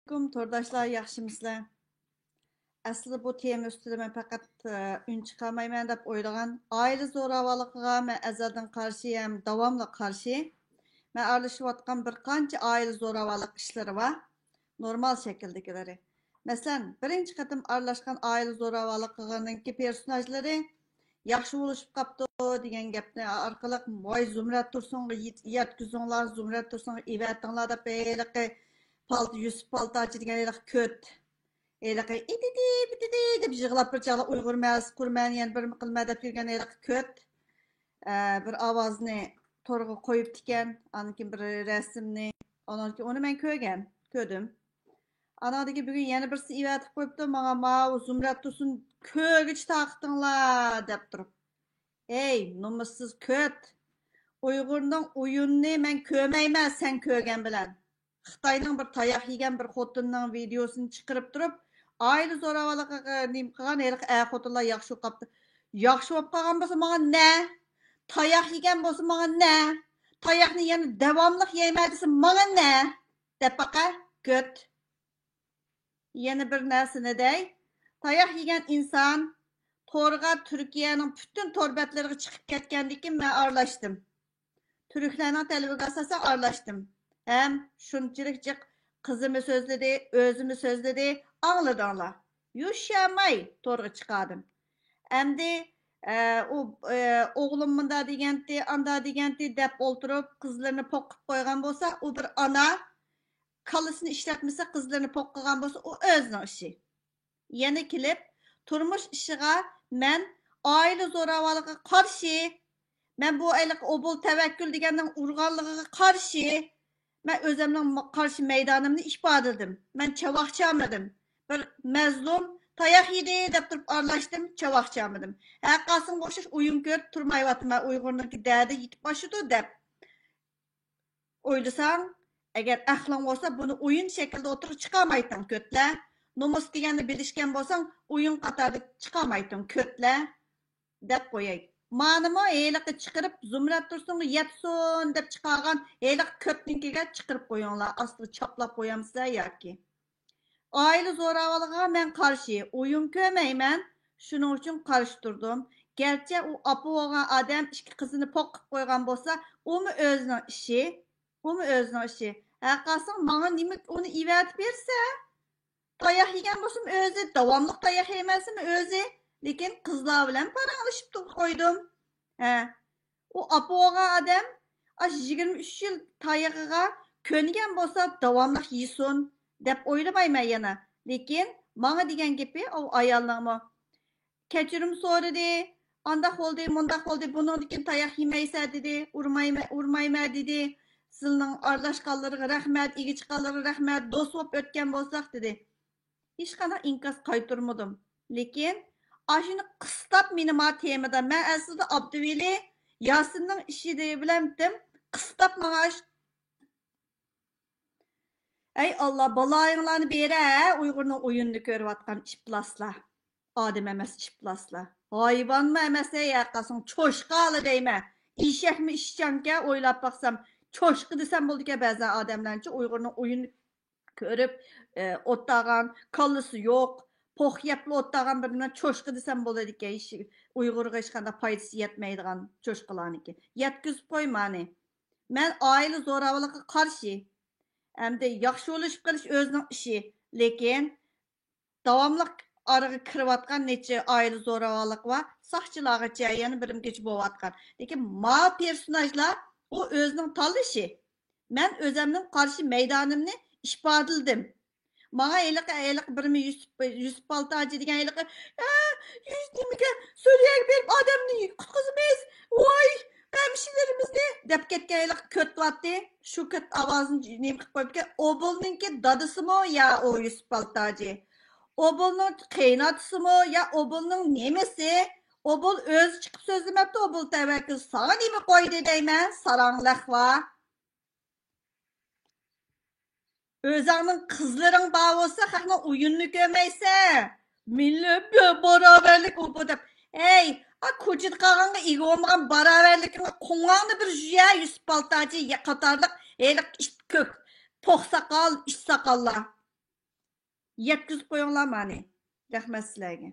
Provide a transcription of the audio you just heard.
Tordaşlar yaxşımısızlar? Aslında bu tema üstüde ben fakat ün çıkarmayman dep oylagan aile zo'ravonligiga men azaldan qarshiyam, davomli qarshi. Men aralashayotgan bir qancha aile zo'ravonlik ishlari var. Normal shakldagileri. Masalan, birinchi qatim aralashgan aile zo'ravonligininki personajlari yaxshi bo'lishib qapti degan gapni orqali voy Zumrad Tursunga yetkizinglar, Zumrad Tursunga evatinglar deb paltı Yusuf Paltaçı degan köt. Elaqi itidi deb yig'lab bir chaqla Uyg'ur mas qurman yana bir qilma deb kirgan köt. Bir ovozni to'rga qo'yib tikan, anikin bir rasmni, anaki uni men ko'rdim. Anadagi bugun yana birisi evatib qo'yibdi, menga ma Zumrad Tursun ko'rgich taqdinglar deb turib. Ey, nomussiz köt. Uyg'urning o'yinini men ko'rmayman sen ko'rgan bilan. Xitoyning bir tayoq yegan bir xotinning videosini chiqarib turib, oila zo'ravonligiga nim qilgan xotinlar yaxshi qopti. Yaxshi bo'lib qolgan bo'lsa menga ne? Tayoq yegan bo'lsa menga ne? Tayoqni yana davomli yeyman desa menga ne? Deb baqa ko't. Yana bir narsani dey. Tayoq yegan inson to'rga Turkiyaning butun torbatlariga chiqib ketgandan keyin men aralashdim. Türklerinin televizyonu asasen arlaştım. Hem şunçilik kızımı sözledi, özümü sözledi, anladılar. Yuşamay torga çıkardım. Hem de oğlumun da digenti, anda digenti dep olturup kızlarını pokup koygan bolsa, o bir ana kalısını işletmese kızlarını pokkagan bolsa, o özünün işi. Yeni kilip, turmuş işiga men aile zo'ravonligiga karşı ben bu aylık obul tevekkül deganning urganligiga qarshi ben özümün karşı meydanımni ifade etdim. Ben çavaqçamadım. Bir mazlum tayoq yedi deb turib aralashdim, çavaqçamadım. Haqqasın qo'shish o'yin ko'rib turmayapman. Uyg'urniki dadi yetib boshidi deb o'ylasang, agar aqling bo'lsa buni o'yin shaklida o'tirib chiqarmaysan ko'tlar. Nomus deganni bilishgan bo'lsang, o'yin qatorida chiqarmaysan ko'tlar deb qo'yay. Manımı eyliqi çıqırıp Zumrad Tursun'u yetsun deb çıqargan eyliq köpninkiga çıqırıp qo'yinglar. Aslı çaplap qo'yamsizlar yoki. Aile zo'ravonligiga men qarshi o'yin ko'rmayman. Shuning uchun qarshi turdim. Gerçi u apu bo'lgan odam ikki qizini poqib qo'ygan bo'lsa, umi o'zining ishi. Umi o'zining ishi. Haqqasin menga nima uni evatib bersa, tayoq yegan bo'lsam o'zi, davomli tayoq yemasmi o'zi. Lekin qizlar bilan paranglashib qo'ydim. O apoga adam 23 yil tayog'iga ko'ngan bo'lsa davomli yesin deb o'ylamayman yana. Lekin menga degan gapi o ayollarmi kechirim so'radi, anda bo'ldi, munda bo'ldi, bundan keyin tayoq yemaysa dedi, urmayman dedi. Sizning aralashganlarga rahmat, igi chiqqanlarga rahmat, do'st bo'lib o'tgan bo'lsak dedi. Hech qanday inkos qaytarmadim. Lekin Aşını kıstap minima temada. Ben aslında Abdüveli Yasin'nin işi diye bilemdim. Kıstap maaş. Ey Allah balayınlarını beri Uygur'un oyununu görüp atkan işplasla. Adem emes işplasla. Hayvan mı emese yakasın. Çoşkalı deyme. İşek mi işcanke oylap baksam. Çoşkı desem buldu ki bazen ademlerince Uygur'un oyunu görüp ottağan kallısı yok. Poq yaplı ottağan birbirine çoşqı desem boladı ki Uygur'a hiç qanday faydası yetmeydiğen çoşqılarniki. Yetkizip qo'ymani. Men aile zo'ravonligiga qarshi. Hamda yaxshi bo'lishib qilish o'zining ishi. Lekin davomli araga kirayotgan necha aile zo'ravonlik va soqchilargacha yana birimgacha bo'layotgan. Lekin ma personajlar o o'zining tanlashi. Men o'zimning qarshi maydonimni ifodaladim. Bana eylik bir mi Yusuf Paltacı degan eylik nimaga Suriyaga berib odamni qutqizamiz. Voy, hemşilerimizni deb ketgan eylik ko'tyapti. Shu ko't ovozini nima qilib qo'yibdi. Obulninki dadasimi ya o Yusuf Paltacı? Obulning qiynatisimi ya obulning nemesi? Obul o'zi chiqib so'zlamabdi. Obul tavakkul sana nima qo'ydi deyman. Saranglaqva. Özünün kızların bağı olsa, xalqning oyununu görmeyse, millet baraberlik o bu deb. Hey, ko'chada qolganga ega olmagan baraberlikni qo'ng'angni bir juya Yusuf Paltachi qatorliq, eylik ko'k, poq saqal, ish saqallar. yetkizib qo'yinglar mani. Rahmat sizlarga.